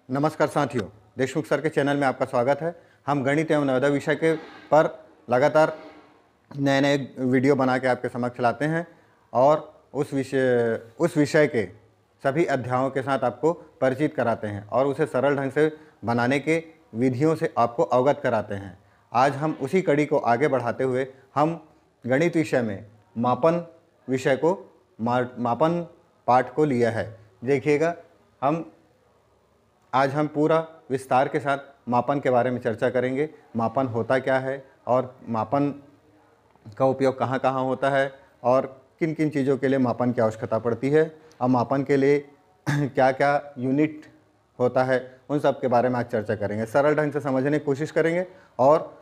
नमस्कार साथियों, देशमुख सर के चैनल में आपका स्वागत है। हम गणित एवं नवोदय विषय के पर लगातार नए नए वीडियो बना के आपके समक्ष लाते हैं और उस विषय के सभी अध्यायों के साथ आपको परिचित कराते हैं और उसे सरल ढंग से बनाने के विधियों से आपको अवगत कराते हैं। आज हम उसी कड़ी को आगे बढ़ाते हुए हम गणित विषय में मापन विषय को मापन पाठ को लिया है। देखिएगा, आज हम पूरा विस्तार के साथ मापन के बारे में चर्चा करेंगे। मापन होता क्या है और मापन का उपयोग कहाँ कहाँ होता है और किन किन चीज़ों के लिए मापन की आवश्यकता पड़ती है और मापन के लिए क्या क्या यूनिट होता है, उन सब के बारे में आज चर्चा करेंगे। सरल ढंग से समझने की कोशिश करेंगे और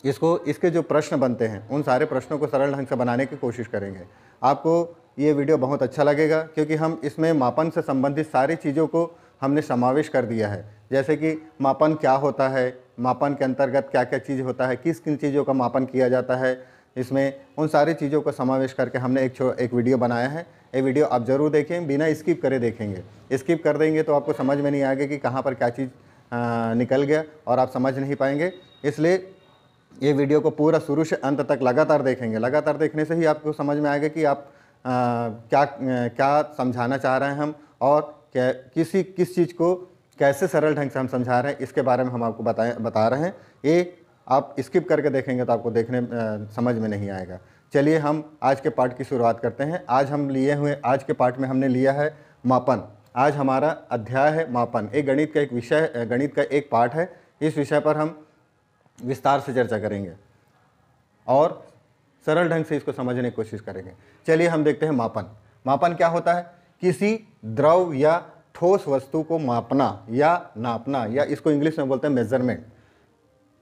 इसके जो प्रश्न बनते हैं उन सारे प्रश्नों को सरल ढंग से बनाने की कोशिश करेंगे। आपको ये वीडियो बहुत अच्छा लगेगा क्योंकि हम इसमें मापन से संबंधित सारी चीज़ों को हमने समावेश कर दिया है। जैसे कि मापन क्या होता है, मापन के अंतर्गत क्या क्या चीज़ होता है, किस किन चीज़ों का मापन किया जाता है, इसमें उन सारी चीज़ों को समावेश करके हमने एक वीडियो बनाया है। ये वीडियो आप ज़रूर देखें, बिना स्किप करे देखेंगे। स्किप कर देंगे तो आपको समझ में नहीं आएगा कि कहाँ पर क्या चीज़ निकल गया और आप समझ नहीं पाएंगे। इसलिए ये वीडियो को पूरा शुरू से अंत तक लगातार देखेंगे। लगातार देखने से ही आपको समझ में आएगा कि आप क्या समझाना चाह रहे हैं हम और किस चीज़ को कैसे सरल ढंग से हम समझा रहे हैं, इसके बारे में हम आपको बता रहे हैं। ये आप स्किप करके देखेंगे तो आपको समझ में नहीं आएगा। चलिए हम आज के पाठ की शुरुआत करते हैं। आज के पाठ में हमने लिया है मापन। आज हमारा अध्याय है मापन। एक गणित का एक पाठ है। इस विषय पर हम विस्तार से चर्चा करेंगे और सरल ढंग से इसको समझने की कोशिश करेंगे। चलिए हम देखते हैं मापन। मापन क्या होता है? किसी द्रव या ठोस वस्तु को मापना या नापना, या इसको इंग्लिश में बोलते हैं मेजरमेंट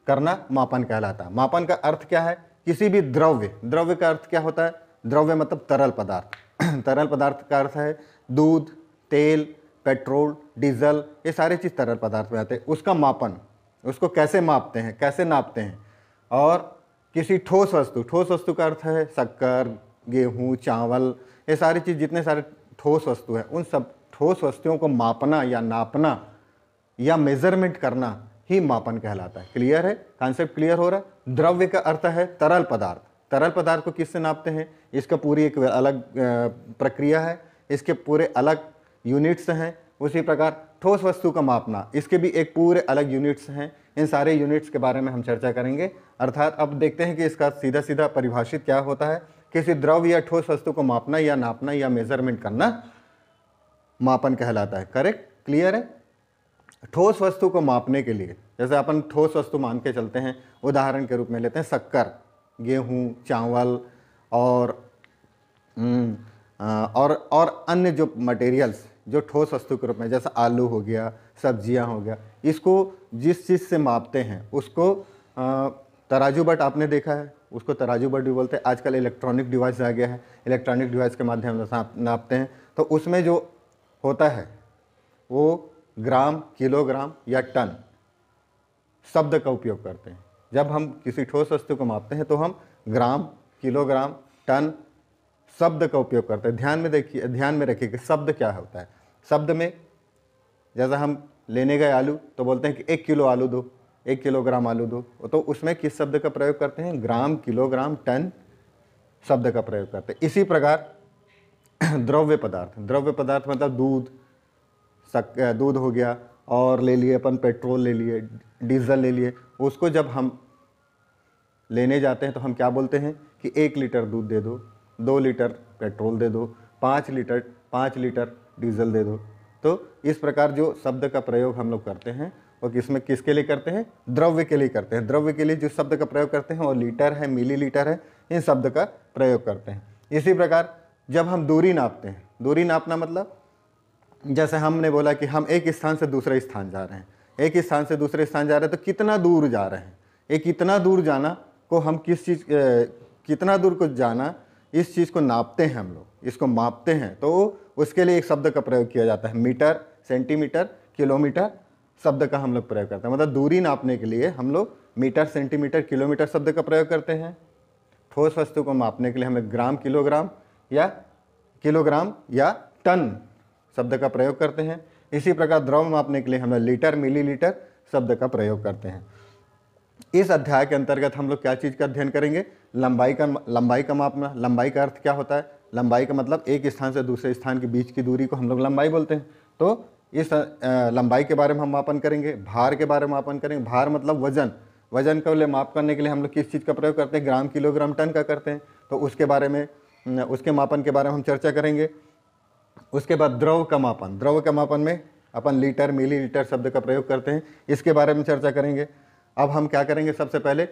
करना, मापन कहलाता है। मापन का अर्थ क्या है? किसी भी द्रव्य का अर्थ क्या होता है? द्रव्य मतलब तरल पदार्थ। तरल पदार्थ का अर्थ है दूध, तेल, पेट्रोल, डीजल, ये सारे चीज़ तरल पदार्थ में आते हैं। उसका मापन, उसको कैसे मापते हैं, कैसे नापते हैं। और किसी ठोस वस्तु का अर्थ है शक्कर, गेहूँ, चावल, ये सारी चीज़, जितने सारे ठोस वस्तु हैं उन सब ठोस वस्तुओं को मापना या नापना या मेजरमेंट करना ही मापन कहलाता है। क्लियर है? कॉन्सेप्ट क्लियर हो रहा है? द्रव्य का अर्थ है तरल पदार्थ। तरल पदार्थ को किससे नापते हैं? इसका पूरी एक अलग प्रक्रिया है, इसके पूरे अलग यूनिट्स हैं। उसी प्रकार ठोस वस्तु का मापना, इसके भी एक पूरे अलग यूनिट्स हैं। इन सारे यूनिट्स के बारे में हम चर्चा करेंगे। अर्थात अब देखते हैं कि इसका सीधा सीधा परिभाषित क्या होता है। किसी द्रव या ठोस वस्तु को मापना या नापना या मेजरमेंट करना मापन कहलाता है। करेक्ट? क्लियर है? ठोस वस्तु को मापने के लिए, जैसे अपन ठोस वस्तु मान के चलते हैं, उदाहरण के रूप में लेते हैं शक्कर, गेहूँ, चावल और अन्य जो मटेरियल्स जो ठोस वस्तु के रूप में, जैसे आलू हो गया, सब्जियां हो गया, इसको जिस चीज़ से मापते हैं उसको तराजू बट आपने देखा है, उसको तराजू बट भी बोलते हैं। आजकल इलेक्ट्रॉनिक डिवाइस आ गया है, इलेक्ट्रॉनिक डिवाइस के माध्यम से नापते हैं। तो उसमें जो होता है वो ग्राम, किलोग्राम या टन शब्द का उपयोग करते हैं। जब हम किसी ठोस वस्तु को मापते हैं तो हम ग्राम, किलोग्राम, टन शब्द का उपयोग करते हैं। ध्यान में रखिए कि शब्द क्या होता है। शब्द में जैसा हम लेने गए आलू तो बोलते हैं कि 1 किलो आलू दो, 1 किलोग्राम आलू दो, तो उसमें किस शब्द का प्रयोग करते हैं? ग्राम, किलोग्राम, टन शब्द का प्रयोग करते हैं। इसी प्रकार द्रव्य पदार्थ मतलब दूध हो गया, और ले लिए अपन पेट्रोल ले लिए, डीजल ले लिए। उसको जब हम लेने जाते हैं तो हम क्या बोलते हैं कि 1 लीटर दूध दे दो, 2 लीटर पेट्रोल दे दो, 5 लीटर डीजल दे दो। तो इस प्रकार जो शब्द का प्रयोग हम लोग करते हैं वो किसके लिए करते हैं? द्रव्य के लिए करते हैं। द्रव्य के लिए जो शब्द का प्रयोग करते हैं वो लीटर है, मिलीलीटर है, इन शब्द का प्रयोग करते हैं। इसी प्रकार जब हम दूरी नापते हैं, दूरी नापना मतलब जैसे हमने बोला कि हम एक स्थान से दूसरे स्थान जा रहे हैं, एक स्थान से दूसरे स्थान जा रहे हैं, तो कितना दूर जा रहे हैं, एक कितना दूर जाना को हम कितना दूर को जाना, इस चीज़ को नापते हैं हम लोग, इसको मापते हैं। तो उसके लिए एक शब्द का प्रयोग किया जाता है। मीटर, सेंटीमीटर, किलोमीटर शब्द का हम लोग प्रयोग करते हैं। मतलब दूरी नापने के लिए हम लोग मीटर, सेंटीमीटर, किलोमीटर शब्द का प्रयोग करते हैं। ठोस वस्तु को मापने के लिए हमें ग्राम, किलोग्राम या टन शब्द का प्रयोग करते हैं। इसी प्रकार द्रव मापने के लिए हम लीटर मिलीलीटर शब्द का प्रयोग करते हैं। इस अध्याय के अंतर्गत हम लोग क्या चीज़ का अध्ययन करेंगे? लंबाई का मापना। लंबाई का अर्थ क्या होता है? लंबाई का मतलब एक स्थान से दूसरे स्थान के बीच की दूरी को हम लोग लंबाई बोलते हैं। तो इस लंबाई के बारे में हम मापन करेंगे। भार के बारे में मापन करेंगे। भार मतलब वजन। वजन को माप करने के लिए हम लोग किस चीज़ का प्रयोग करते हैं? ग्राम, किलोग्राम, टन का करते हैं। तो उसके बारे में, उसके मापन के बारे में हम चर्चा करेंगे। उसके बाद द्रव का मापन। द्रव के मापन में अपन लीटर मिलीलीटर शब्द का प्रयोग करते हैं, इसके बारे में चर्चा करेंगे। अब हम क्या करेंगे? सबसे पहले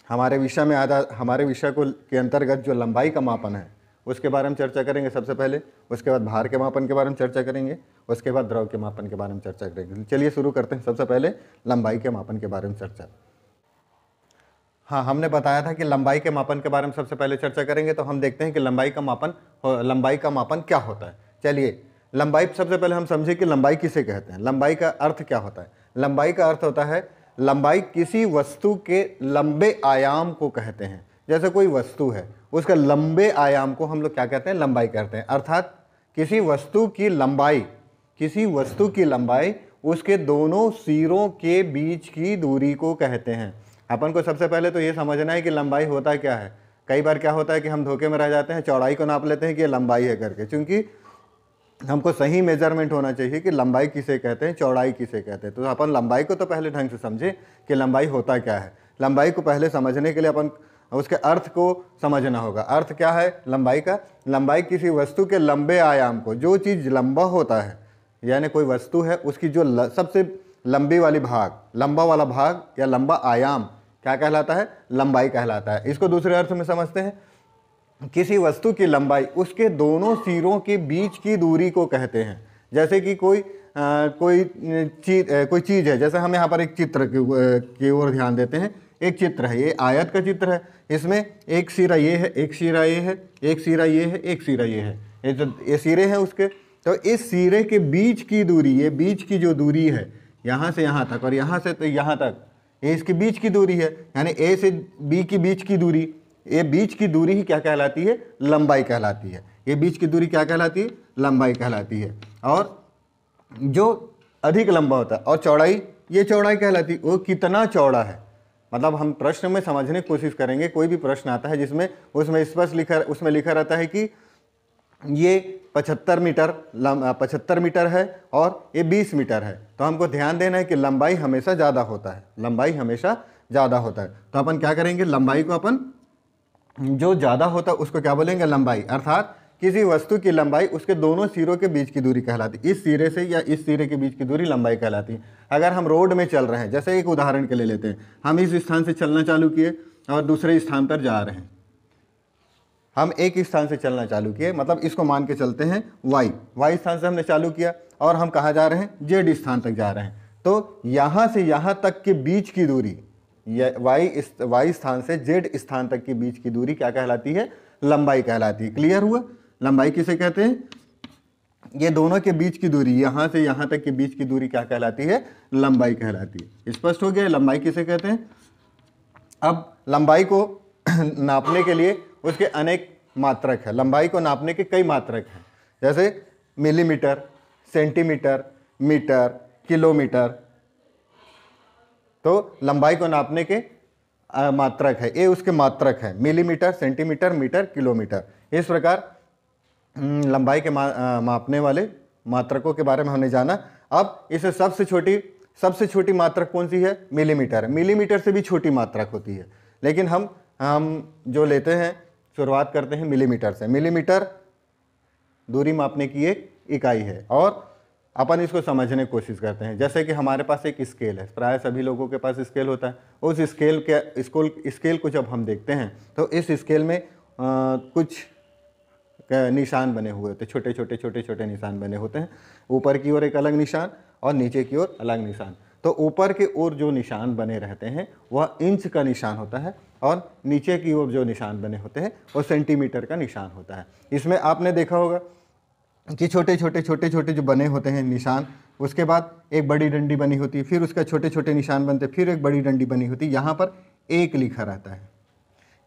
हमारे विषय में हमारे विषय को के अंतर्गत जो लंबाई का मापन है उसके बारे में चर्चा करेंगे सबसे पहले। उसके बाद भार के मापन के बारे में चर्चा करेंगे। उसके बाद द्रव के मापन के बारे में चर्चा करेंगे। चलिए शुरू करते हैं। सबसे पहले लंबाई के मापन के बारे में चर्चा। हाँ, हमने बताया था कि लंबाई के मापन के बारे में सबसे पहले चर्चा करेंगे। तो हम देखते हैं कि लंबाई का मापन क्या होता है। चलिए, लंबाई सबसे पहले हम समझे कि लंबाई किसे कहते हैं। लंबाई का अर्थ क्या होता है? लंबाई का अर्थ होता है, लंबाई किसी वस्तु के लंबे आयाम को कहते हैं। जैसे कोई वस्तु है, उसका लंबे आयाम को हम लोग क्या कहते हैं? लंबाई कहते हैं। अर्थात किसी वस्तु की लंबाई उसके दोनों सिरों के बीच की दूरी को कहते हैं। अपन को सबसे पहले तो ये समझना है कि लंबाई होता क्या है। कई बार क्या होता है कि हम धोखे में रह जाते हैं, चौड़ाई को नाप लेते हैं कि ये लंबाई है करके, क्योंकि हमको सही मेजरमेंट होना चाहिए कि लंबाई किसे कहते हैं, चौड़ाई किसे कहते हैं। तो अपन लंबाई को तो पहले ढंग से समझे कि लंबाई होता क्या है। लंबाई को पहले समझने के लिए अपन उसके अर्थ को समझना होगा। अर्थ क्या है लंबाई का? लंबाई किसी वस्तु के लंबे आयाम को, जो चीज़ लंबा होता है, यानी कोई वस्तु है उसकी जो सबसे लंबा वाला भाग या लंबा आयाम क्या कहलाता है? लंबाई कहलाता है। इसको दूसरे अर्थ में समझते हैं, किसी वस्तु की लंबाई उसके दोनों सिरों के बीच की दूरी को कहते हैं। जैसे कि कोई चीज़ है। जैसे हम यहाँ पर एक चित्र की ओर ध्यान देते हैं। एक चित्र है, ये आयत का चित्र है। इसमें एक सिरा ये है, एक सिरा ये है, एक सिरा ये है, एक सिरा ये है। ये सिरे हैं उसके। तो इस सिरे के बीच की दूरी, ये बीच की जो दूरी है यहाँ से यहाँ तक और यहाँ से तो यहाँ तक, ये इसके बीच की दूरी है। यानी ए से बी की बीच की दूरी, ये बीच की दूरी ही क्या कहलाती है? लंबाई कहलाती है। ये बीच की दूरी क्या कहलाती है? लंबाई कहलाती है। और जो अधिक लंबा होता है और चौड़ाई, ये चौड़ाई कहलाती है। वो कितना चौड़ा है, मतलब हम प्रश्न में समझने की कोशिश करेंगे। कोई भी प्रश्न आता है जिसमें उसमें स्पष्ट लिखा रहता है कि ये 75 मीटर है और ये 20 मीटर है, तो हमको ध्यान देना है कि लंबाई हमेशा ज़्यादा होता है। लंबाई हमेशा ज़्यादा होता है। तो अपन क्या करेंगे? लंबाई को अपन जो ज़्यादा होता है उसको क्या बोलेंगे? लंबाई। अर्थात किसी वस्तु की लंबाई उसके दोनों सिरों के बीच की दूरी कहलाती है। इस सिरे से या इस सिरे के बीच की दूरी लंबाई कहलाती है। अगर हम रोड में चल रहे हैं, जैसे एक उदाहरण के लिए लेते हैं, हम इस स्थान से चलना चालू किए और दूसरे स्थान पर जा रहे हैं। हम एक स्थान से चलना चालू किए, मतलब इसको मान के चलते हैं वाई स्थान से हमने चालू किया और हम कहाँ जा रहे हैं? जेड स्थान तक जा रहे हैं। तो यहाँ से यहाँ तक के बीच की दूरी, वाई स्थान से जेड स्थान तक के बीच की दूरी क्या कहलाती है? लंबाई कहलाती है। क्लियर हुआ? लंबाई किसे कहते हैं? ये दोनों के बीच की दूरी, यहाँ से यहाँ तक के बीच की दूरी क्या कहलाती है? लंबाई कहलाती है। स्पष्ट हो गया लंबाई किसे कहते हैं? अब लंबाई को नापने के लिए उसके अनेक मात्रक है। लंबाई को नापने के कई मात्रक हैं, जैसे मिलीमीटर, सेंटीमीटर, मीटर, किलोमीटर। तो लंबाई को नापने के मात्रक है, ये उसके मात्रक है। Millimetre, centimetre, metre, kilometre. इस प्रकार लंबाई के मापने वाले मात्रकों के बारे में हमने जाना। अब इसे सबसे छोटी मात्रक कौन सी है? मिलीमीटर। मिलीमीटर से भी छोटी मात्रक होती है, लेकिन हम जो लेते हैं, शुरुआत करते हैं मिलीमीटर से। मिलीमीटर दूरी मापने की एक इकाई है और अपन इसको समझने की कोशिश करते हैं। जैसे कि हमारे पास एक स्केल है, प्राय सभी लोगों के पास स्केल होता है। उस स्केल को जब हम देखते हैं तो इस स्केल में कुछ निशान बने हुए होते हैं, छोटे छोटे निशान बने होते हैं। ऊपर की ओर एक अलग निशान और नीचे की ओर अलग निशान। तो ऊपर की ओर जो निशान बने रहते हैं वह इंच का निशान होता है और नीचे की ओर जो निशान बने होते हैं वो सेंटीमीटर का निशान होता है। इसमें आपने देखा होगा कि छोटे छोटे जो बने होते हैं निशान, उसके बाद एक बड़ी डंडी बनी होती है, फिर उसका छोटे छोटे निशान बनते, फिर एक बड़ी डंडी बनी होती है। यहाँ पर एक लिखा रहता है,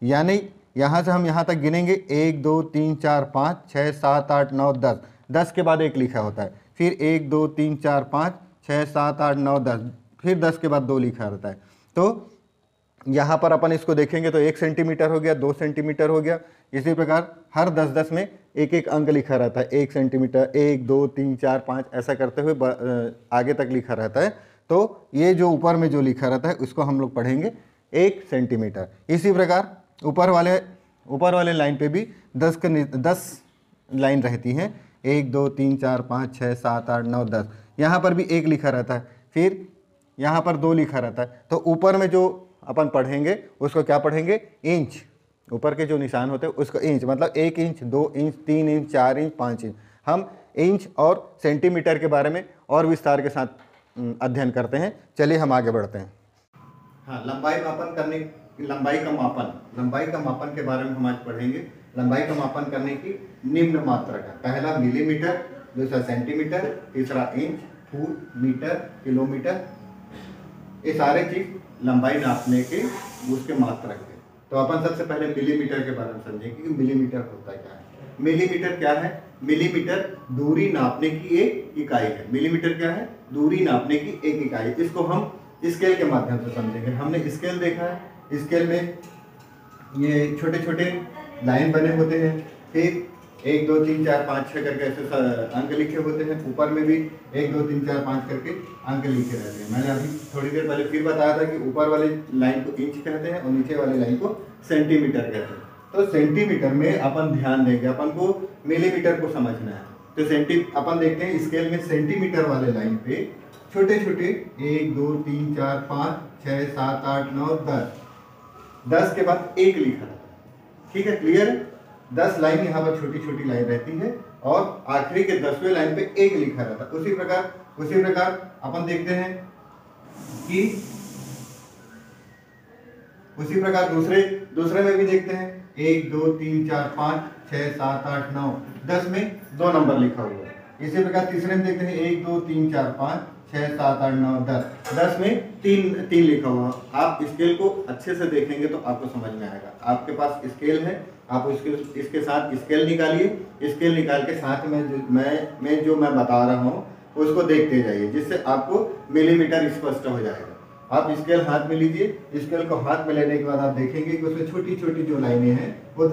यानी यहाँ से हम यहाँ तक गिनेंगे 1 2 3 4 5 6 7 8 9 10 के बाद एक लिखा होता है। फिर 1 2 3 4 5 6 7 8 9 10, फिर 10 के बाद 2 लिखा रहता है। तो यहाँ पर अपन इसको देखेंगे तो 1 सेंटीमीटर हो गया, 2 सेंटीमीटर हो गया। इसी प्रकार हर 10-10 में एक एक अंक लिखा रहता है, 1 सेंटीमीटर, 1 2 3 4 5 ऐसा करते हुए आगे तक लिखा रहता है। तो ये जो ऊपर में जो लिखा रहता है उसको हम लोग पढ़ेंगे 1 सेंटीमीटर। इसी प्रकार ऊपर वाले लाइन पे भी 10 लाइन रहती हैं, 1 2 3 4 5 6 7 8 9 10। यहाँ पर भी 1 लिखा रहता है, फिर यहाँ पर 2 लिखा रहता है। तो ऊपर में जो अपन पढ़ेंगे उसको क्या पढ़ेंगे, इंच। ऊपर के जो निशान होते हैं उसको इंच, मतलब 1 inch, 2 inch, 3 inch, 4 inch, 5 inch. हम इंच और सेंटीमीटर के बारे में और विस्तार के साथ अध्ययन करते हैं। चलिए हम आगे बढ़ते हैं। हाँ, लंबाई का मापन के बारे में हम आज पढ़ेंगे। लंबाई का मापन करने की निम्न मात्रक है। पहला मिलीमीटर, दूसरा सेंटीमीटर, तीसरा इंच, फुट, मीटर, किलोमीटर। ये सारे चीज लंबाई नापने के उसके मात्रक है। तो अपन सबसे पहले मिलीमीटर के बारे में समझेंगे कि मिलीमीटर होता क्या है। मिलीमीटर क्या है? मिलीमीटर दूरी नापने की एक इकाई है। मिलीमीटर क्या है? दूरी नापने की एक इकाई। इसको हम स्केल के माध्यम से समझेंगे। हमने स्केल देखा है, स्केल में ये छोटे छोटे लाइन बने होते हैं, फिर 1 2 3 4 5 6 करके ऐसे अंक लिखे होते हैं। ऊपर में भी 1 2 3 4 5 करके अंक लिखे रहते हैं। मैंने अभी थोड़ी देर पहले फिर बताया था कि ऊपर वाली लाइन को इंच कहते हैं और नीचे वाली लाइन को सेंटीमीटर कहते हैं। तो सेंटीमीटर में अपन ध्यान देंगे, अपन को मिलीमीटर को समझना है। तो अपन देखते हैं स्केल में सेंटीमीटर वाले लाइन पे छोटे छोटे 1 2 3 4 5 6 7 8 9 10 के बाद 1 लिखा रहता है। ठीक है, क्लियर है? 10 लाइन यहाँ पर छोटी छोटी लाइन रहती है और आखिरी के 10वें लाइन पे 1 लिखा रहता है। उसी प्रकार अपन देखते हैं कि उसी प्रकार दूसरे में भी देखते हैं 1 2 3 4 5 6 7 8 9 10 में 2 नंबर लिखा हुआ है। इसी प्रकार तीसरे में देखते हैं 1 2 3 4 5 6 7 8 9 10 में 3 लिखा हुआ। आप स्केल को अच्छे से देखेंगे तो आपको समझ में आएगा। आपके पास स्केल है, आप इसके साथ स्केल निकालिए। स्केल निकाल के साथ में जो मैं बता रहा हूँ उसको देखते जाइए, जिससे आपको मिलीमीटर स्पष्ट हो जाएगा। आप स्केल हाथ में लीजिए। स्केल को हाथ में लेने के बाद आप देखेंगे कि उसमें छोटी छोटी जो लाइनें हैं वो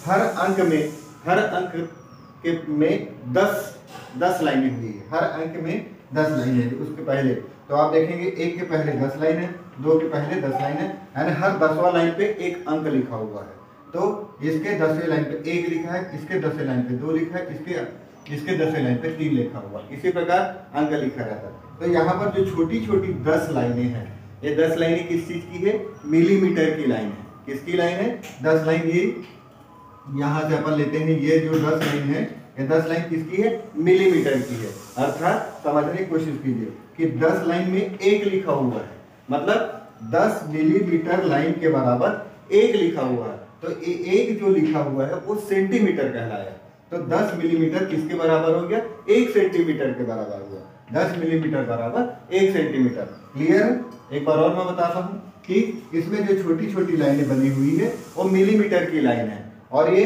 हर अंक में 10 लाइनें हुई है। हर अंक में 10 लाइनें। उसके पहले तो आप देखेंगे 1 के पहले 10 लाइन है, 2 के पहले 10 लाइन है, यानी हर 10वां लाइन पे एक अंक लिखा हुआ है। तो इसके 10वें लाइन पे 1 लिखा है, इसके 10वें लाइन पे 2 लिखा है, इसके 10वें लाइन पे 3 लिखा हुआ। इसी प्रकार अंक लिखा रहता है। तो यहाँ पर जो छोटी छोटी 10 लाइनें हैं, ये 10 लाइनें किस चीज की है? मिलीमीटर की लाइन है। किसकी लाइन है? 10 लाइन। ये यहाँ से अपन लेते हैं, ये जो 10 लाइन है, ये 10 लाइन किसकी है? मिलीमीटर की है। अर्थात समझने की कोशिश कीजिए कि 10 लाइन में 1 लिखा हुआ है, मतलब 10 मिलीमीटर लाइन के बराबर 1 लिखा हुआ है। तो 1 जो लिखा हुआ है वो सेंटीमीटर कहलाया। तो 10 मिलीमीटर किसके बराबर हो गया? 1 सेंटीमीटर के बराबर हुआ। 10 मिलीमीटर बराबर 1 सेंटीमीटर। क्लियर है? एक बार और मैं बताता हूँ कि इसमें जो छोटी छोटी लाइनें बनी हुई है वो मिलीमीटर की लाइन है, और ये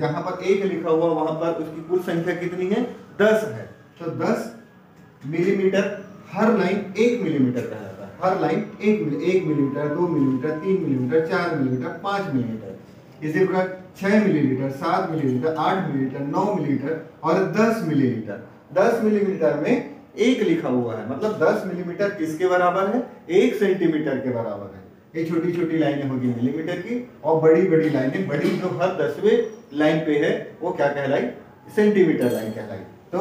जहां पर 1 लिखा हुआ वहां पर उसकी कुल संख्या कितनी है? 10 है। तो 10 मिलीमीटर, हर लाइन 1 मिलीमीटर कहलाता है। हर line 1 millimetre, 2 millimetre, 3 millimetre, 4 millimetre, 5 millimetre. इसी प्रकार 6 मिलीमीटर, 7 मिलीमीटर, 8 मिलीमीटर, 9 मिलीमीटर और 10 मिलीमीटर। 10 मिलीमीटर में 1 लिखा हुआ है, मतलब 10 मिलीमीटर किसके बराबर है? 1 सेंटीमीटर के बराबर है। ये छोटी छोटी लाइनें होगी मिलीमीटर की, और बड़ी बड़ी लाइनें, बड़ी जो हर 10वें लाइन पे है वो क्या कहलाई? सेंटीमीटर लाइन कहलाई। तो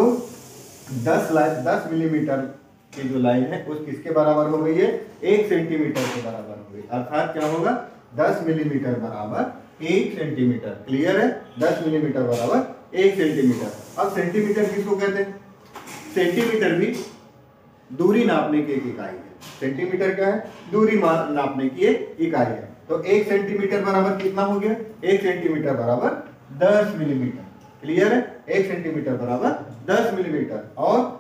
10 मिलीमीटर की जो लाइन है उस किसके बराबर हो गई है? 1 सेंटीमीटर के बराबर हो गई। अर्थात क्या होगा? 10 मिलीमीटर बराबर 1 सेंटीमीटर। क्लियर है? 10 मिलीमीटर बराबर 1 सेंटीमीटर। अब सेंटीमीटर किसको कहते हैं? सेंटीमीटर भी दूरी नापने की एक इकाई है। सेंटीमीटर क्या है? दूरी नापने की एक इकाई है। तो 1 सेंटीमीटर बराबर कितना हो गया? 1 सेंटीमीटर बराबर 10 मिलीमीटर। क्लियर है? 1 सेंटीमीटर बराबर 10 मिलीमीटर। और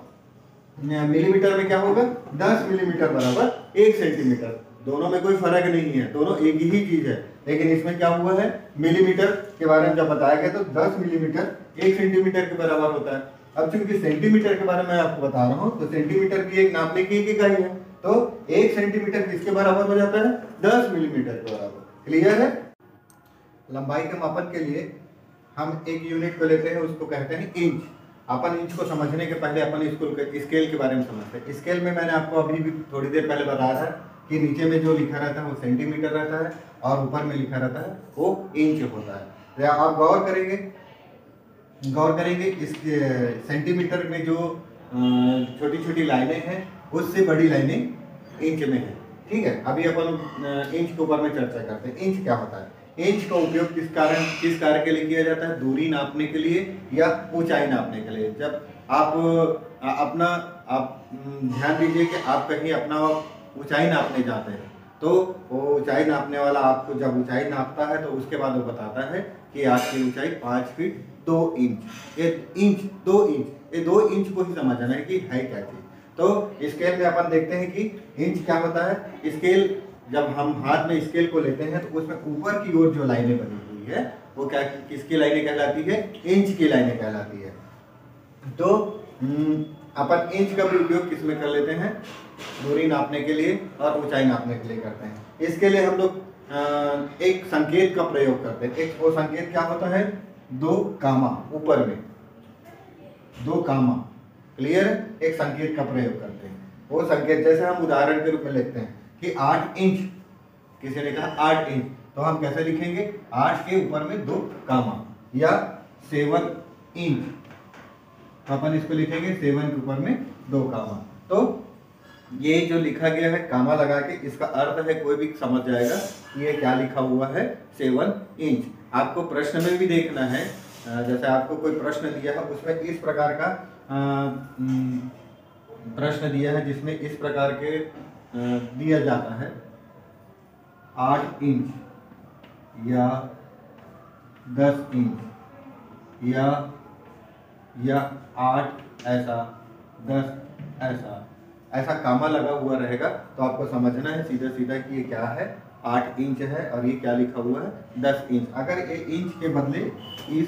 मिलीमीटर में क्या होगा? 10 मिलीमीटर बराबर 1 सेंटीमीटर। दोनों में कोई फर्क नहीं है, दोनों एक ही चीज है। लेकिन इसमें क्या हुआ है? मिलीमीटर के बारे में जब बताया गया तो 10 मिलीमीटर 1 सेंटीमीटर के बराबर होता है। अब चूंकि सेंटीमीटर के बारे में मैं आपको बता रहा हूँ, तो सेंटीमीटर भी एक नापने की एक इकाई है। तो 1 सेंटीमीटर किसके बराबर हो जाता है? 10 मिलीमीटर के बराबर। क्लियर है? लंबाई के मापन के लिए हम एक यूनिट को लेते हैं, उसको कहते हैं इंच। अपन इंच को समझने के पहले अपन स्केल के बारे में समझते हैं। स्केल में मैंने आपको अभी भी थोड़ी देर पहले बताया था कि नीचे में जो लिखा रहता है वो सेंटीमीटर रहता है और ऊपर में लिखा रहता है वो इंच होता है। तो आप गौर करेंगे इस सेंटीमीटर में जो छोटी छोटी लाइनें हैं उससे बड़ी लाइनें इंच में है। ठीक है, अभी अपन इंच के ऊपर में चर्चा करते हैं। इंच क्या होता है? इंच का उपयोग किस कार्य के लिए किया जाता है? दूरी नापने के लिए या ऊंचाई नापने के लिए। जब आप ध्यान दीजिए कि आप कहीं अपना ऊंचाई नापने जाते हैं, तो वो ऊंचाई नापने वाला आपको जब ऊंचाई नापता है तो उसके बाद वो बताता है कि आपकी ऊंचाई 5 फीट 2 इंच। ये 2 इंच को ही समझना है कि है क्या चीज। तो स्केल में अपन देखते हैं कि इंच क्या होता है। स्केल, जब हम हाथ में स्केल को लेते हैं तो उसमें ऊपर की ओर जो लाइनें बनी हुई है वो क्या, किसकी लाइनें कहलाती है? इंच की लाइनें कहलाती है। तो अपन इंच का भी उपयोग किस में कर लेते हैं? दूरी नापने के लिए और ऊंचाई नापने के लिए करते हैं। इसके लिए हम लोग एक संकेत का प्रयोग करते हैं। एक वो संकेत क्या होता है? 2 कामा, ऊपर में 2 कामा। क्लियर? एक संकेत का प्रयोग करते हैं। वो संकेत जैसे हम उदाहरण के रूप में लिखते हैं कि 8 इंच, किसी ने कहा 8 इंच, तो हम कैसे लिखेंगे? 8 के ऊपर में 2 कामा। या 7 इंच, तो अपन इसको लिखेंगे 7 के ऊपर में 2 कामा। तो ये जो लिखा गया है कामा लगा के, इसका अर्थ है कोई भी समझ जाएगा कि ये क्या लिखा हुआ है, 7 इंच। आपको प्रश्न में भी देखना है, जैसे आपको कोई प्रश्न दिया है उसमें इस प्रकार का प्रश्न दिया है जिसमें इस प्रकार के दिया जाता है 8 इंच या 10 इंच या 8 ऐसा 10 ऐसा कामा लगा हुआ रहेगा, तो आपको समझना है सीधा सीधा कि ये क्या है, 8 इंच है और ये क्या लिखा हुआ है, 10 इंच। अगर ये इंच के बदले इस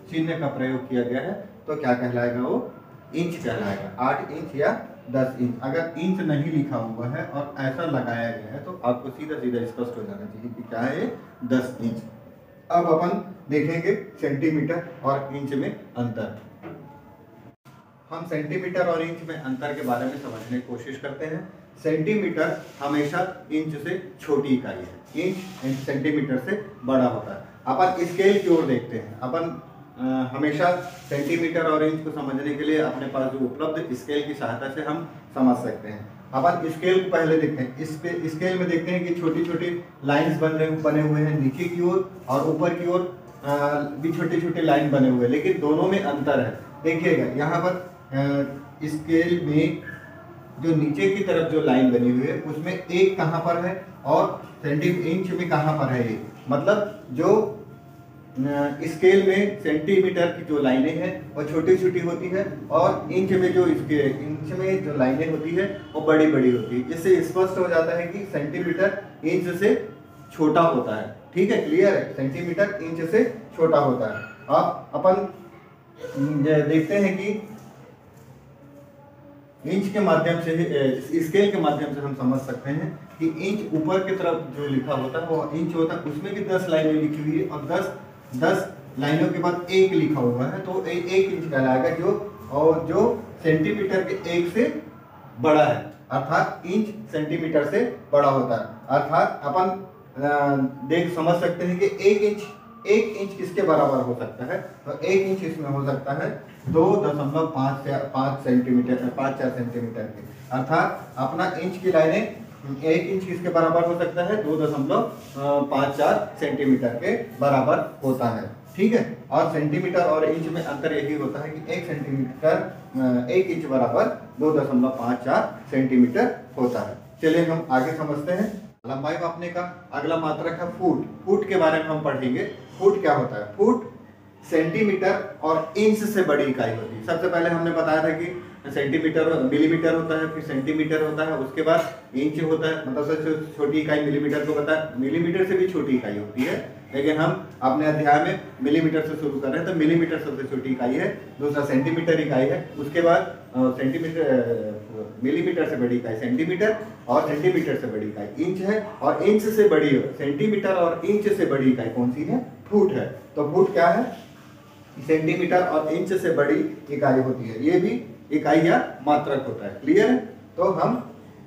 चिन्ह का प्रयोग किया गया है तो क्या कहलाएगा? वो इंच कहलाएगा। 8 इंच या 10 इंच। अगर इंच नहीं लिखा हुआ है और ऐसा लगाया गया है तो आपको सीधा सीधा स्पष्ट हो जाना चाहिए कि क्या है, 10 इंच। अब अपन देखेंगे सेंटीमीटर और इंच में अंतर। हम सेंटीमीटर और इंच में अंतर के बारे में समझने की कोशिश करते हैं। सेंटीमीटर हमेशा इंच से छोटी इकाई है, इंच सेंटीमीटर से बड़ा होता है। अपन स्केल की ओर देखते हैं। अपन हमेशा सेंटीमीटर और इंच को समझने के लिए अपने पास जो उपलब्ध स्केल की सहायता से हम समझ सकते हैं। अपन स्केल को पहले देखते हैं। इस पे स्केल में देखते हैं कि छोटी छोटी लाइन्स बने हुए हैं नीचे की ओर, और ऊपर की ओर भी छोटे छोटे लाइन बने हुए हैं, लेकिन दोनों में अंतर है। देखिएगा यहाँ पर स्केल में जो नीचे की तरफ जो लाइन बनी हुई है उसमें 1 कहाँ पर है और इंच में कहाँ पर है। ये मतलब जो स्केल में सेंटीमीटर की जो लाइनें हैं वो छोटी छोटी होती है और इंच में जो लाइनें होती है वो बड़ी बड़ी होती है। इससे स्पष्ट हो जाता है कि सेंटीमीटर इंच से छोटा होता है। ठीक है, क्लियर है? सेंटीमीटर इंच से छोटा होता है। अब अपन देखते हैं कि इंच के माध्यम से, स्केल के माध्यम से हम समझ सकते हैं कि इंच ऊपर की तरफ जो लिखा होता है वो इंच होता है, उसमें भी 10 लाइनें लिखी हुई है और 10 लाइनों के बाद 1 लिखा हुआ है, तो 1 इंच कहलाएगा, जो सेंटीमीटर के 1 से बड़ा है। अर्थात इंच सेंटीमीटर से बड़ा होता है। अर्थात अपन समझ सकते हैं कि 1 इंच किसके बराबर हो सकता है, तो 1 इंच इसमें हो सकता है 2.5 सेंटीमीटर, 5-4 सेंटीमीटर के। अर्थात अपना इंच की लाइनें 1 इंच किसके बराबर हो सकता है, 2.54 सेंटीमीटर के बराबर होता है। ठीक है, और सेंटीमीटर और इंच में अंतर यही होता है कि 1 इंच बराबर 2.54 सेंटीमीटर होता है। चलिए हम आगे समझते हैं। लंबाई मापने का अगला मात्रक है फुट। फुट के बारे में हम पढ़ेंगे। फुट क्या होता है? फुट सेंटीमीटर और इंच से बड़ी इकाई होती है। सबसे पहले हमने बताया था कि सेंटीमीटर मिलीमीटर होता है, फिर सेंटीमीटर होता है, उसके बाद इंच होता है। मतलब सबसे छोटी इकाई मिलीमीटर को पता है, मिलीमीटर से भी छोटी इकाई होती है लेकिन हम अपने अध्याय में मिलीमीटर से शुरू कर रहे हैं, तो मिलीमीटर सबसे छोटी इकाई है, दूसरा सेंटीमीटर इकाई है, उसके बाद मिलीमीटर से बड़ी इकाई सेंटीमीटर, और सेंटीमीटर से बड़ी इकाई इंच है, और इंच से बड़ी सेंटीमीटर और इंच से बड़ी इकाई कौन सी है? फुट है। तो फुट क्या है? सेंटीमीटर और इंच से बड़ी इकाई होती है, ये भी इकाई या मात्रक होता है। क्लियर है? तो हम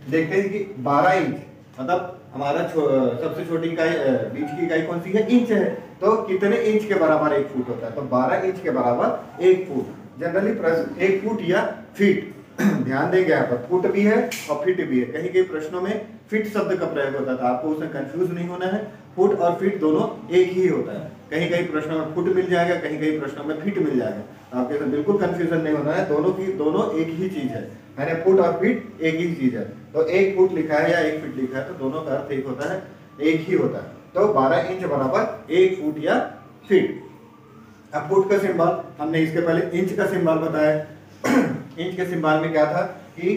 देखते हैं कि 12 इंच मतलब हमारा सबसे छोटी इकाई बीच की इकाई कौन सी है? इंच है। तो कितने इंच के बराबर 1 फुट होता है? तो 12 इंच के बराबर 1 फुट। जनरली प्रश्न 1 फुट या फीट ध्यान देंगे, यहाँ पर फुट भी है और फीट भी है। कहीं कहीं प्रश्नों में फीट शब्द का प्रयोग होता था, आपको उसमें कंफ्यूज नहीं होना है। फुट और फीट दोनों एक ही होता है। कहीं कहीं प्रश्नों में फुट मिल जाएगा, कहीं कहीं प्रश्नों में फीट मिल जाएगा, तो आपके साथ बिल्कुल कंफ्यूजन नहीं होना है। दोनों एक ही चीज है, मैंने फुट और फीट एक ही चीज है। तो 1 फुट लिखा है या 1 फीट लिखा है, तो दोनों का अर्थ एक होता है, एक ही होता है। तो 12 इंच बराबर 1 फुट या फीट। अब फुट का सिंबल हमने इसके पहले इंच का सिंबल बताया। इंच के सिंबल में क्या था कि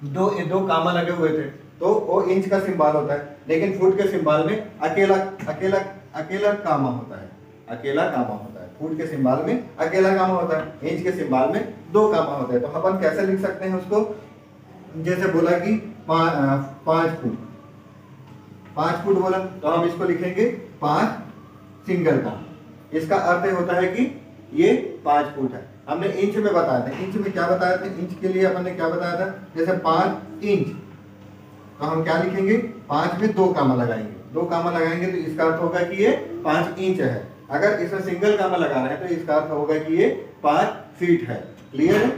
दो कामा लगे हुए थे, तो वो इंच का सिंबल होता है। लेकिन फुट के सिंबल में अकेला कामा होता है, अकेला कामा होता है। फुट के सिंबल में अकेला कामा होता है, इंच के सिंबल में 2 कामा होते हैं। तो अपन कैसे लिख सकते हैं उसको? जैसे बोला कि 5 फुट, 5 फुट बोला, तो हम इसको लिखेंगे 5 सिंगल कामा। इसका अर्थ होता है कि ये 5 फुट है। हमने इंच में बताया था, इंच में क्या बताया था? इंच के लिए अपन ने क्या बताया था? जैसे 5 इंच, तो हम क्या लिखेंगे? 5 में 2 कामा लगाएंगे, 2 कामा लगाएंगे तो इसका अर्थ होगा कि ये 5 इंच है। अगर इसमें सिंगल कामा लगा रहे हैं तो इसका अर्थ होगा कि ये 5 फीट है। क्लियर है?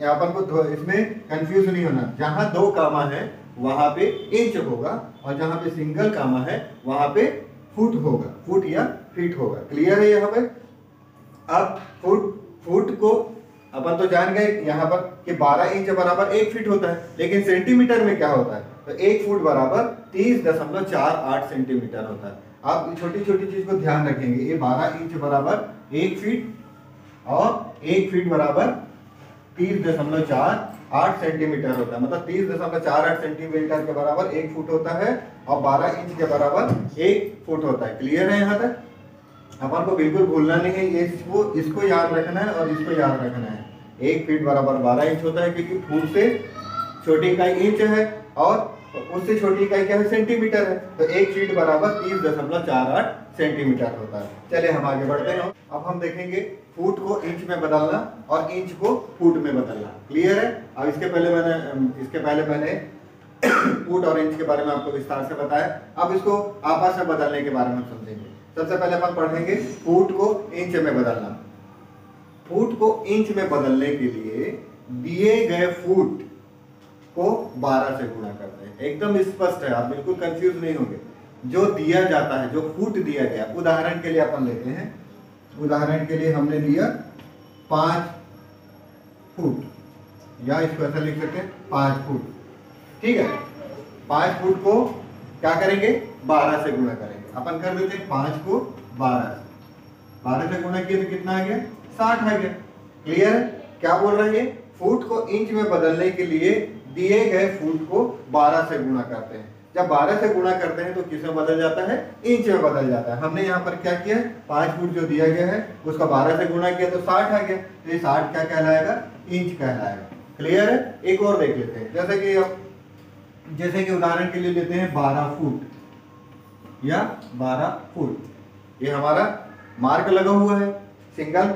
या अपन को इसमें कंफ्यूज नहीं होना, जहां 2 कामा है वहां पे इंच होगा, और जहां पे सिंगल कामा है वहां पे फुट होगा, फुट या फीट होगा। क्लियर है यहाँ पे? अब फुट को अपन तो जान गए यहाँ पर कि 12 इंच बराबर 1 फीट होता है, लेकिन सेंटीमीटर में क्या होता है? तो 1 फुट बराबर 30.48 सेंटीमीटर होता है। आप छोटी छोटी चीज को ध्यान रखेंगे। ये 12 इंच बराबर 1 फीट और 1 फीट बराबर 30.48 सेंटीमीटर होता है। मतलब 30.48 सेंटीमीटर के बराबर 1 फुट होता है, और 12 इंच के बराबर 1 फुट होता है। क्लियर है यहाँ तक? अपन को बिल्कुल भूलना नहीं है, इसको याद रखना है और इसको याद रखना है। 1 फीट बराबर 12 इंच होता है, क्योंकि फुट से छोटी इकाई इंच है और उससे छोटी इकाई क्या है? सेंटीमीटर है। तो 1 फीट बराबर 30.48 सेंटीमीटर होता है। चलिए हम आगे बढ़ते हैं। अब हम देखेंगे फुट को इंच में बदलना और इंच को फुट में बदलना। क्लियर है? अब इसके पहले मैंने फुट और इंच के बारे में आपको विस्तार से बताया। अब इसको आपस में बदलने के बारे में समझेंगे। सबसे पहले अपन पढ़ेंगे फुट को इंच में बदलना। फुट को इंच में बदलने के लिए दिए गए फुट को 12 से गुणा करते हैं। एकदम स्पष्ट है, आप बिल्कुल कंफ्यूज नहीं होंगे। जो दिया जाता है, जो फुट दिया गया, उदाहरण के लिए अपन लेते हैं, उदाहरण के लिए हमने दिया 5 फुट, या इसको ऐसा लिख सकते हैं 5 फुट। ठीक है? 5 फुट को क्या करेंगे? 12 से गुणा करेंगे। अपन कर देते हैं 5 को 12 से गुणा किया तो कितना आ गया? 60 आ गया। क्लियर है? क्या बोल रहे हैं? फुट को इंच में बदलने के लिए दिए गए फुट को 12 से गुणा करते हैं। जब 12 से गुणा करते हैं तो किसमें बदल जाता है? इंच में बदल जाता है। हमने यहाँ पर क्या किया? 5 फुट जो दिया गया है उसका 12 से गुणा किया तो 60 आ गया। तो ये 60 क्या कहलाएगा? इंच कहलाएगा। क्लियर है? एक और देख लेते हैं। जैसे कि उदाहरण के लिए लेते हैं 12 फुट या 12 फुट। ये हमारा मार्क लगा हुआ है सिंगल,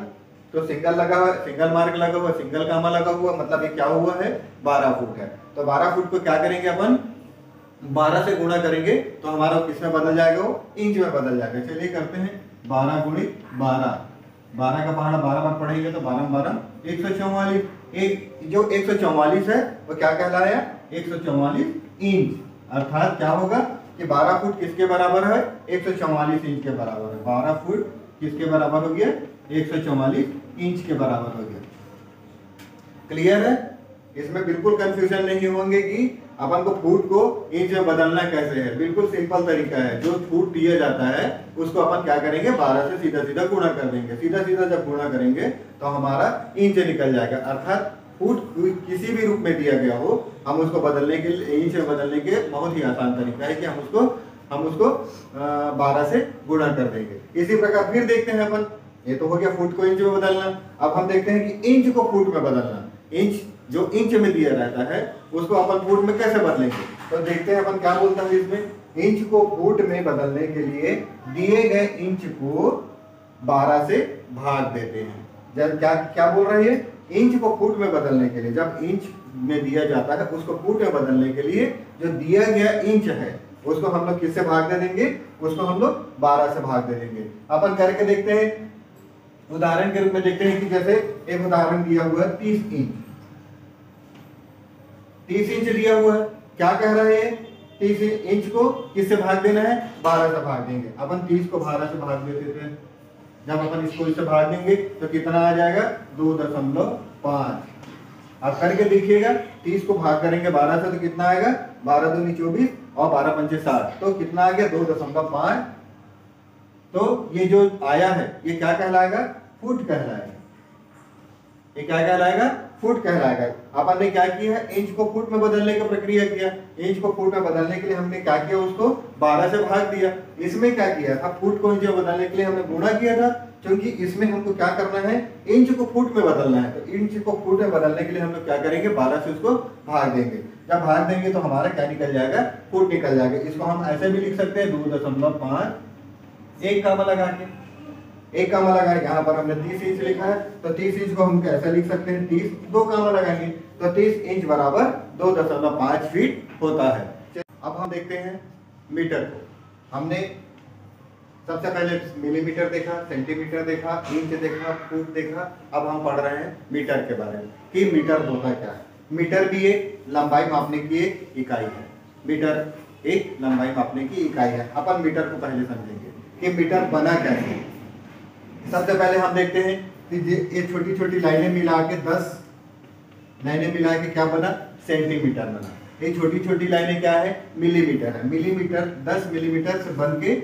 तो सिंगल लगा हुआ, सिंगल मार्क लगा हुआ, सिंगल कामा लगा हुआ, मतलब ये क्या हुआ है? 12 फुट है। तो 12 फुट को क्या करेंगे अपन? 12 से गुणा करेंगे तो हमारा किसमें बदल जाएगा? वो इंच में बदल जाएगा। चलिए करते हैं 12 गुणित 12। 12 का पहाड़ा 12 बार पढ़ेंगे तो 12 12 144। जो 144 है वो क्या कहलाया? 144 इंच। अर्थात क्या होगा कि 12 फुट किसके बराबर है? 144 इंच के बराबर है। 12 फुट किसके बराबर हो गया? 144 इंच के बराबर हो गया। क्लियर है? इसमें बिल्कुल कंफ्यूजन नहीं होंगे कि अपन को फुट को इंच में बदलना कैसे है। बिल्कुल सिंपल तरीका है। जो फुट दिया जाता है उसको अपन क्या करेंगे? 12 से सीधा सीधा गुणा कर देंगे। सीधा सीधा जब गुणा करेंगे तो हमारा इंच निकल जाएगा। अर्थात फुट किसी भी रूप में दिया गया हो, हम उसको बदलने के लिए इंच में बदलने के बहुत ही आसान तरीका है कि हम उसको हम उसको 12 से गुणा कर देंगे। इसी प्रकार फिर देखते हैं अपन, ये तो हो गया फुट को इंच में बदलना। अब हम देखते हैं कि इंच को फुट में बदलना। इंच जो इंच में दिया रहता है उसको अपन फुट में कैसे बदलेंगे, तो देखते हैं अपन क्या बोलता है इसमें। इंच को फुट में बदलने के लिए दिए गए इंच को 12 से भाग देते हैं। जब क्या क्या बोल रही है, इंच को फुट में बदलने के लिए, जब इंच में दिया जाता है उसको फुट में बदलने के लिए जो दिया गया इंच है उसको हम लोग किससे भाग दे देंगे, उसको हम लोग 12 से भाग दे देंगे। अपन करके देखते हैं, उदाहरण के रूप में देखते हैं कि जैसे एक उदाहरण दिया हुआ है 30 इंच। 30 इंच दिया हुआ है, क्या कह रहे हैं, 30 इंच को किससे भाग देना है, 12 से भाग देंगे। अपन 30 को 12 से भाग देते थे, जब अपन इसको इससे भाग देंगे तो कितना आ जाएगा, 2.5। अब करके देखिएगा, 30 को भाग करेंगे 12 से तो कितना आएगा, 12 दूनी 24 और 12 पंचे 60, तो कितना आ गया 2.5। तो ये जो आया है ये क्या कहलाएगा, फुट कहलाएगा। ये क्या कहलाएगा, फुट कहलाएगा। अपन ने क्या किया है, इंच को फुट में बदलने की प्रक्रिया किया। इंच को फुट में बदलने के लिए हमने क्या किया, उसको 12 से भाग दिया। इसमें क्या किया था, फुट को इंच में बदलने के लिए हमने गुणा किया था, क्योंकि इसमें हमको क्या करना है, इंच को फुट में बदलना है। तो इंच को फुट में बदलने के लिए हम लोग क्या करेंगे, 12 से उसको भाग देंगे। जब भाग देंगे तो हमारा क्या निकल जाएगा, फुट निकल जाएगा। इसको हम ऐसे भी लिख सकते हैं 2.5, एक कामा लगा के, एक कामा लगा, यहाँ पर हमने 30 इंच लिखा है तो 30 इंच को हम कैसे लिख सकते हैं, 30 दो कामा लगाएंगे तो 30 इंच बराबर 2.5 फीट होता है। अब हम देखते हैं मीटर को। हमने सबसे पहले मिलीमीटर देखा, सेंटीमीटर देखा, इंच देखा, फुट देखा। अब हम पढ़ रहे हैं मीटर के बारे में कि मीटर होता क्या है। मीटर भी एक लंबाई मापने की एक इकाई है। मीटर एक लंबाई मापने की इकाई है। अपन मीटर को पहले समझेंगे कि मीटर बना कैसे। सबसे पहले हम देखते हैं कि ये छोटी छोटी लाइनें मिला के 10 लाइनें मिला के क्या बना, सेंटीमीटर बना। ये छोटी छोटी लाइनें क्या है, मिलीमीटर है। मिलीमीटर 10 मिलीमीटर से बन के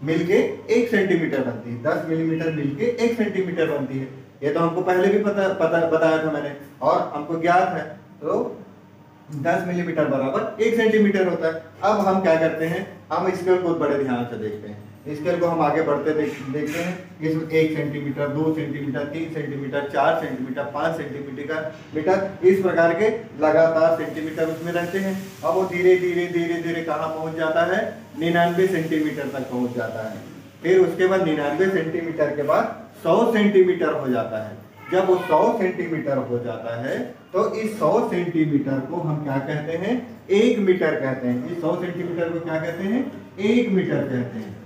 मिलके 1 सेंटीमीटर बनती है। 10 मिलीमीटर मिलके 1 सेंटीमीटर बनती है। ये तो हमको पहले भी पता बताया था मैंने, और हमको ज्ञात है। तो 10 मिलीमीटर बराबर 1 सेंटीमीटर होता है। अब हम क्या करते हैं, हम स्केल को बड़े ध्यान से देखते हैं। स्केल को हम आगे बढ़ते देखते हैं। इसमें 1 centimetre, 2 centimetre, 3 centimetre, 4 centimetre, 5 centimetre, इस प्रकार के लगातार सेंटीमीटर उसमें रहते हैं। अब वो धीरे धीरे धीरे धीरे कहाँ पहुंच जाता है, 99 सेंटीमीटर तक पहुंच जाता है। फिर उसके बाद 99 सेंटीमीटर के बाद 100 सेंटीमीटर हो जाता है। जब वो 100 सेंटीमीटर हो जाता है तो इस 100 सेंटीमीटर को हम क्या कहते हैं, 1 मीटर कहते हैं। इस 100 सेंटीमीटर को क्या कहते हैं, 1 मीटर कहते हैं।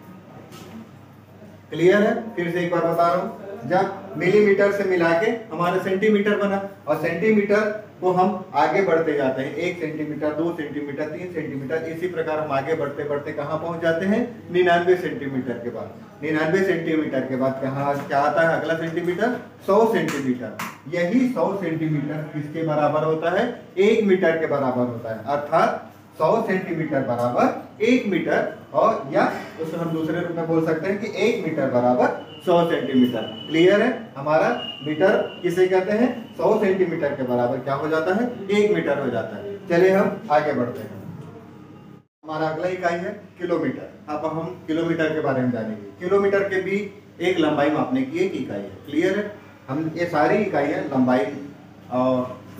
क्लियर है, फिर से एक बार बता रहा हूं। जब मिलीमीटर से मिला के हमारा सेंटीमीटर बना, और सेंटीमीटर को हम आगे बढ़ते जाते हैं, 1 सेंटीमीटर, 2 सेंटीमीटर, 3 सेंटीमीटर, इसी प्रकार हम आगे बढ़ते बढ़ते कहां पहुंच जाते हैं, 99 सेंटीमीटर के बाद। 99 सेंटीमीटर के बाद क्या आता है अगला सेंटीमीटर, 100 सेंटीमीटर। यही 100 सेंटीमीटर किसके बराबर होता है, 1 मीटर के बराबर होता है। अर्थात 100 सेंटीमीटर बराबर 1 मीटर, और या उसको हम दूसरे रूप में बोल सकते हैं कि 1 मीटर बराबर 100 सेंटीमीटर। क्लियर है, हमारा मीटर किसे कहते हैं, 100 सेंटीमीटर के बराबर क्या हो जाता है, 1 मीटर हो जाता है। चलिए हम आगे बढ़ते हैं। हमारा अगला इकाई है किलोमीटर। अब हम किलोमीटर के बारे में जानेंगे। किलोमीटर के भी एक लंबाई मापने की एक इकाई है। क्लियर है, हम ये सारी इकाइयाँ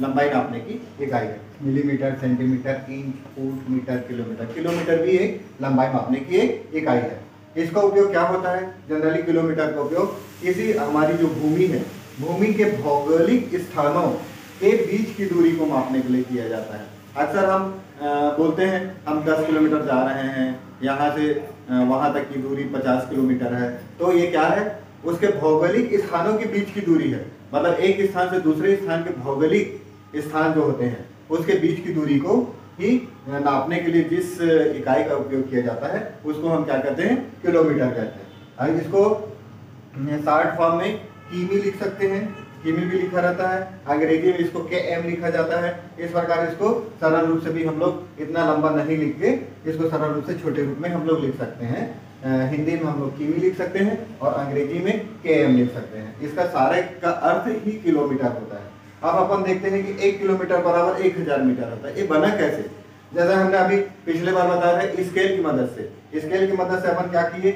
लंबाई नापने की इकाई है। Millimetre, centimetre, inch, foot, metre, kilometre. Kilometre भी एक लंबाई मापने की एक इकाई है। इसका उपयोग क्या होता है, जनरली किलोमीटर का उपयोग किसी हमारी जो भूमि है, भूमि के भौगोलिक स्थानों के बीच की दूरी को मापने के लिए किया जाता है। अक्सर हम बोलते हैं हम 10 किलोमीटर जा रहे हैं, यहाँ से वहाँ तक की दूरी 50 किलोमीटर है। तो ये क्या है, उसके भौगोलिक स्थानों के बीच की दूरी है। मतलब एक स्थान से दूसरे स्थान के भौगोलिक स्थान जो होते हैं उसके बीच की दूरी को ही नापने के लिए जिस इकाई का उपयोग किया जाता है उसको हम क्या कहते हैं, किलोमीटर कहते हैं। इसको शॉर्ट फॉर्म में किमी लिख सकते हैं, किमी भी लिखा रहता है। अंग्रेजी में इसको km लिखा जाता है। इस प्रकार इसको सरल रूप से भी हम लोग इतना लंबा नहीं लिख के इसको सरल रूप से छोटे रूप में हम लोग लिख सकते हैं। हिंदी में हम लोग किमी लिख सकते हैं और अंग्रेजी में km लिख सकते हैं। इसका सारे का अर्थ ही किलोमीटर होता है। अब अपन देखते हैं कि 1 किलोमीटर बराबर 1000 मीटर होता है। ये बना कैसे, जैसे हमने अभी पिछले बार बताया था, स्केल की मदद से अपन क्या किए,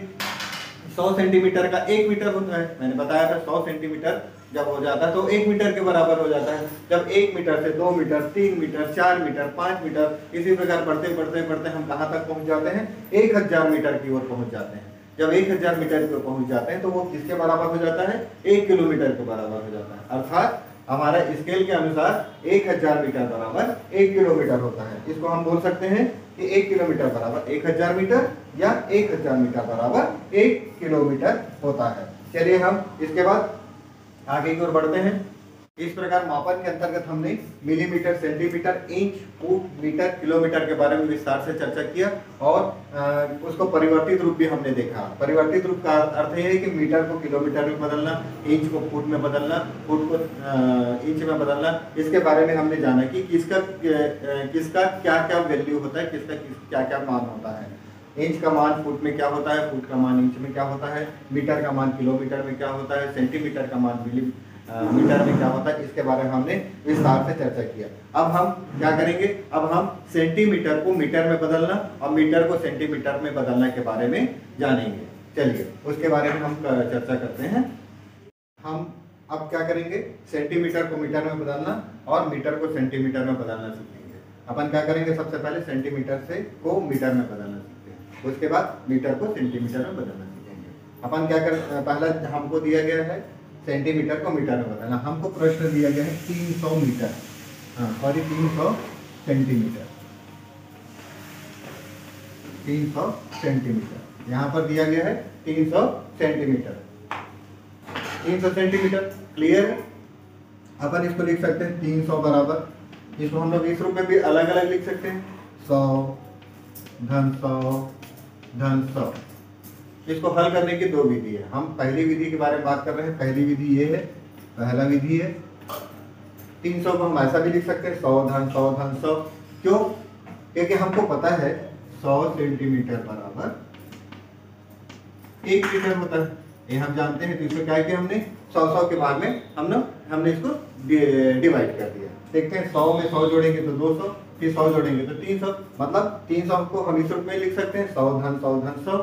100 सेंटीमीटर का 1 मीटर होता है। मैंने बताया था 100 सेंटीमीटर जब हो जाता है तो 1 मीटर के बराबर हो जाता है। जब 1 मीटर से 2 मीटर, 3 मीटर, 4 मीटर, 5 मीटर, इसी प्रकार बढ़ते बढ़ते बढ़ते हम कहाँ तक पहुँच जाते हैं, 1000 मीटर की ओर पहुँच जाते हैं। जब 1000 मीटर की ओर पहुँच जाते हैं तो वो किसके बराबर हो जाता है, 1 किलोमीटर के बराबर हो जाता है। अर्थात हमारा स्केल के अनुसार 1000 मीटर बराबर 1 किलोमीटर होता है। इसको हम बोल सकते हैं कि 1 किलोमीटर बराबर 1000 मीटर या 1000 मीटर बराबर 1 किलोमीटर होता है। चलिए हम इसके बाद आगे की ओर बढ़ते हैं। इस प्रकार मापन के अंतर्गत हमने millimetre, centimetre, inch, foot, metre, kilometre के बारे में विस्तार से चर्चा किया और उसको परिवर्तित रूप भी हमने देखा। परिवर्तित रूप का अर्थ यह है कि मीटर को किलोमीटर में बदलना, इंच को फुट में बदलना, फुट को इंच में बदलना। इसके बारे में हमने जाना कि किसका क्या क्या वैल्यू होता है, किसका क्या क्या मान होता है। इंच का मान फुट में क्या होता है, फुट का मान इंच में क्या होता है, मीटर का मान किलोमीटर में क्या होता है, सेंटीमीटर का मान मीटर में क्या होता है, इसके बारे में हमने विस्तार से चर्चा किया। अब हम क्या करेंगे, अब हम सेंटीमीटर को मीटर में बदलना और मीटर को सेंटीमीटर में बदलने के बारे में जानेंगे। चलिए उसके बारे में हम चर्चा करते हैं। हम अब क्या करेंगे, सेंटीमीटर को मीटर में बदलना और मीटर को सेंटीमीटर में बदलना सीखेंगे। अपन क्या करेंगे, सबसे पहले सेंटीमीटर को मीटर में बदलना सीखते हैं, उसके बाद मीटर को सेंटीमीटर में बदलना सीखेंगे। अपन क्या कर, पहला हमको दिया गया है सेंटीमीटर को मीटर में बदलना। हमको प्रश्न दिया गया है 300 मीटर, सॉरी 300 सेंटीमीटर, 300 सेंटीमीटर यहाँ पर दिया गया है 300 सेंटीमीटर, 300 सेंटीमीटर। क्लियर है। अपन इसको लिख सकते हैं 300 बराबर, इसको हम लोग इस रूप में भी अलग अलग लिख सकते हैं, 100 धन 100 धन 100। इसको हल करने की दो विधि है। हम पहली विधि के बारे में बात कर रहे हैं। पहली विधि ये है, पहला विधि है 300 को हम ऐसा भी लिख सकते हैं 100 धन 100 धन 100। क्यों, क्योंकि हमको पता है 100 सेंटीमीटर बराबर 1 मीटर होता है, ये हम जानते हैं। तो इसको क्या किया हमने, 100 के भाग में हमने इसको डिवाइड कर दिया। देखते हैं 100 में 100 जोड़ेंगे तो 200, फिर 100 जोड़ेंगे तो 300, मतलब 300 को हम इस रूप में लिख सकते हैं 100 धन 100 धन 100।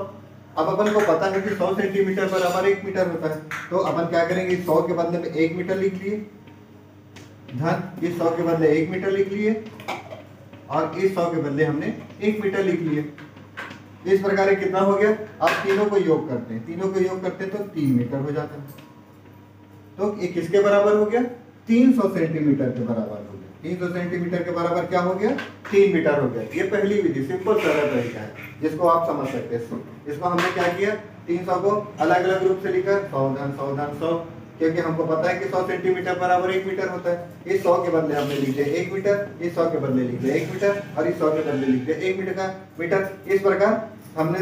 अब अपन को पता है कि 100 सेंटीमीटर बराबर 1 मीटर होता है, तो अपन क्या करेंगे, 100 के बदले में 1 मीटर लिख लिए, धन इस 100 के बदले 1 मीटर लिख लिए और इस 100 के बदले हमने 1 मीटर लिख लिए। इस प्रकार ये कितना हो गया। अब तीनों को योग करते हैं, तीनों को योग करते हैं तो 3 मीटर हो जाता है। तो ये किसके बराबर हो गया, 300 सेंटीमीटर के बराबर हो गया। 300 सेंटीमीटर के बराबर क्या हो गया, 3 मीटर हो गया। ये पहली विधि, सिंपल सरल तरीका है जिसको आप समझ सकते हैं। इसको हमने क्या किया, 300 को अलग अलग रूप से लिखा, 100 धन 100 धन 100, क्योंकि हमको पता है कि 100 सेंटीमीटर बराबर 1 मीटर होता है। इस 100 के बदले हमने लिख दिया 1 मीटर, इस 100 के बदले लिख दिया 1 मीटर और इस 100 के बदले लिख दिया 1 मीटर का मीटर। इस प्रकार हमने,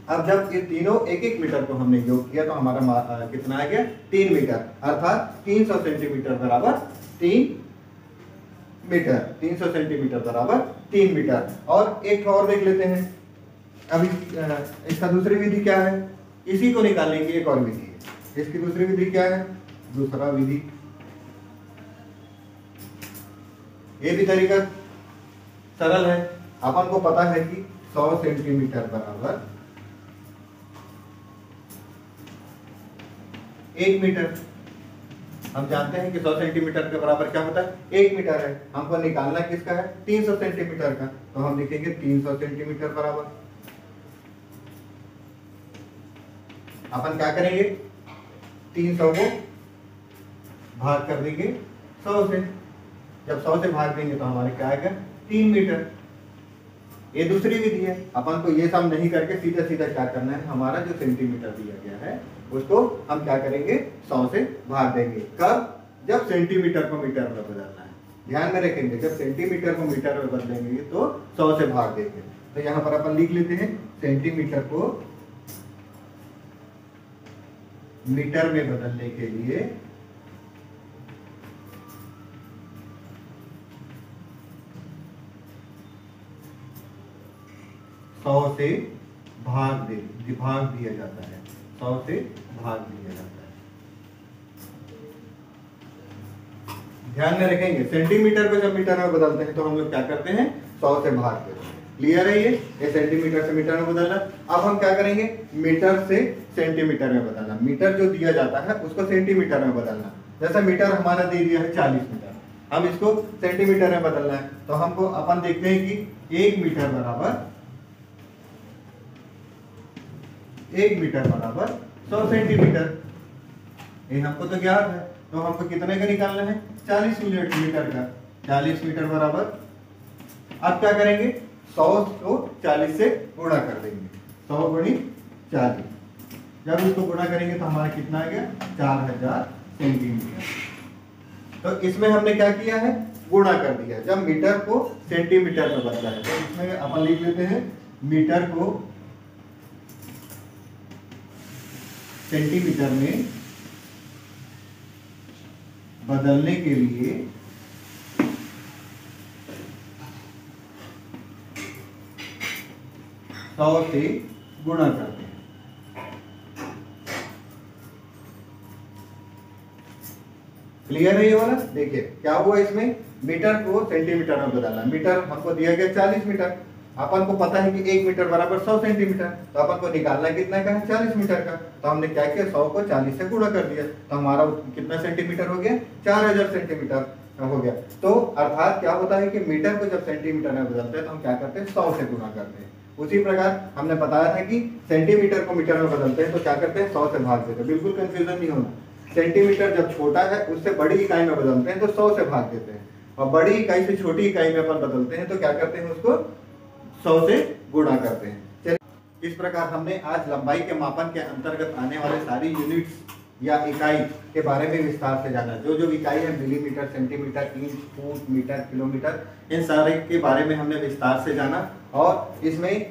अब जब ये तीनों 1-1 मीटर को हमने योग किया तो हमारा कितना आ गया, 3 मीटर। अर्थात 300 सेंटीमीटर बराबर 3 मीटर, 300 सेंटीमीटर बराबर 3 मीटर। और एक और देख लेते हैं। अभी इसका दूसरी विधि क्या है, इसी को निकालने की एक और विधि है। इसकी दूसरी विधि क्या है, दूसरा विधि, ये भी तरीका सरल है। अपन को पता है कि 100 सेंटीमीटर बराबर 1 मीटर। हम जानते हैं कि 100 सेंटीमीटर के बराबर क्या होता है, 1 मीटर है। हमको निकालना किसका है, 300 सेंटीमीटर का। तो हम लिखेंगे 300 सेंटीमीटर बराबर, अपन क्या करेंगे, 300 को भाग कर देंगे 100 से। जब 100 से भाग देंगे तो हमारे क्या आएगा, 3 मीटर। ये दूसरी विधि है। अपन को ये सब नहीं करके सीधा सीधा क्या करना है, हमारा जो सेंटीमीटर दिया गया है उसको हम क्या करेंगे, 100 से भाग देंगे। कब, जब सेंटीमीटर को मीटर में बदलना है। ध्यान में रखेंगे, जब सेंटीमीटर को मीटर में बदलेंगे तो 100 से भाग देंगे। तो यहाँ पर अपन लिख लेते हैं सेंटीमीटर को मीटर में बदलने के लिए 100 से भाग दिया जाता है, 100 से भाग दिया जाता है। ध्यान में रखेंगे, सेंटीमीटर को जब मीटर में बदलते हैं तो हम लोग क्या करते हैं, 100 से भाग देते हैं। क्लियर है ये सेंटीमीटर से मीटर में बदलना। अब हम क्या करेंगे, मीटर से सेंटीमीटर में बदलना। मीटर जो दिया जाता है उसको सेंटीमीटर में बदलना। जैसा मीटर हमारा दे दिया है 40 मीटर, हम इसको सेंटीमीटर में बदलना है, तो हमको अपन देखते हैं कि 1 मीटर बराबर 100 सेंटीमीटर। ये हमको तो ज्ञात है, तो हमको कितने का निकालना है, 40 मीटर का। 40 मीटर बराबर, अब क्या करेंगे, 100 को 40 से गुणा कर देंगे, 100 गुणी 40। जब इसको गुणा करेंगे तो हमारा कितना आ गया, 4000 सेंटीमीटर। तो इसमें हमने क्या किया है, गुणा कर दिया। जब मीटर को सेंटीमीटर में बदला है तो इसमें अपन लिख लेते हैं, मीटर को सेंटीमीटर में बदलने के लिए 100 से गुणा करते हैं। क्लियर है ये वाला। देखिए क्या हुआ, इसमें मीटर को सेंटीमीटर में बदलना। मीटर हमको दिया गया 40 मीटर, अपन को पता है कि 1 मीटर बराबर 100 सेंटीमीटर, तो अपन को निकालना कितना का है, 40 मीटर का। तो हमने क्या किया, 100 को 40 से गुणा कर दिया, तो हमारा कितना सेंटीमीटर हो गया, 4000 सेंटीमीटर हो गया। तो अर्थात क्या होता है कि मीटर को जब सेंटीमीटर में बदलते हैं तो हम क्या करते हैं, 100 से गुणा करते हैं। उसी प्रकार हमने बताया था कि सेंटीमीटर को मीटर में बदलते हैं तो क्या करते हैं, 100 से भाग देते हैं। बिल्कुल कंफ्यूजन नहीं होना। सेंटीमीटर जब छोटा है उससे बड़ी इकाई में बदलते हैं तो 100 से भाग देते हैं, और बड़ी इकाई से छोटी इकाई में अपन बदलते हैं तो क्या करते हैं, उसको 100 से गुणा करते हैं। चलिए, इस प्रकार हमने आज लंबाई के मापन के अंतर्गत आने वाले सारी यूनिट्स या इकाई के बारे में विस्तार से जाना। जो जो इकाई है, millimetre, centimetre, inch, foot, metre, kilometre, इन सारे के बारे में हमने विस्तार से जाना, और इसमें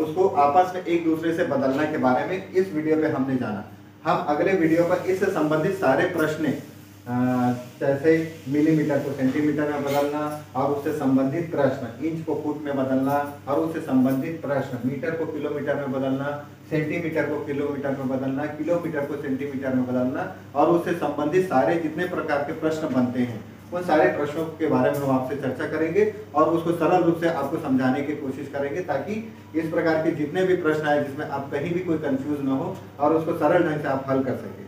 उसको आपस में एक दूसरे से बदलने के बारे में इस वीडियो पे हमने जाना। हम अगले वीडियो पर इससे संबंधित सारे प्रश्न, जैसे मिलीमीटर को सेंटीमीटर में बदलना और उससे संबंधित प्रश्न, इंच को फुट में बदलना और उससे संबंधित प्रश्न, मीटर को किलोमीटर में बदलना, सेंटीमीटर को किलोमीटर में बदलना, किलोमीटर को सेंटीमीटर में बदलना, और उससे संबंधित सारे जितने प्रकार के प्रश्न बनते हैं उन सारे प्रश्नों के बारे में हम आपसे चर्चा करेंगे और उसको सरल रूप से आपको समझाने की कोशिश करेंगे, ताकि इस प्रकार के जितने भी प्रश्न आए जिसमें आप कहीं भी कोई कंफ्यूज ना हो और उसको सरल ढंग से आप हल कर सके।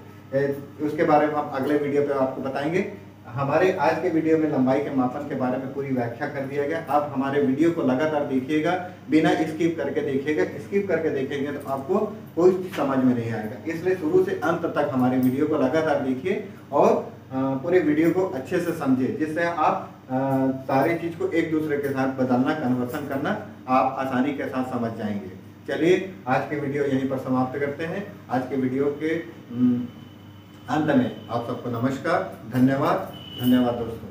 उसके बारे में हम अगले वीडियो पे आपको बताएंगे। हमारे आज के वीडियो में लंबाई के मापन के बारे में पूरी व्याख्या कर दिया गया। आप हमारे वीडियो को लगातार देखिएगा, बिना स्किप करके देखिएगा। स्किप करके देखेंगे तो आपको कोई चीज समझ में नहीं आएगा, इसलिए शुरू से अंत तक हमारे वीडियो को लगातार देखिए और पूरे वीडियो को अच्छे से समझे, जिससे आप सारी चीज को एक दूसरे के साथ बदलना, कन्वर्सन करना आप आसानी के साथ समझ जाएंगे। चलिए आज के वीडियो यहीं पर समाप्त करते हैं। आज के वीडियो के अंत में आप सबको नमस्कार, धन्यवाद दोस्तों।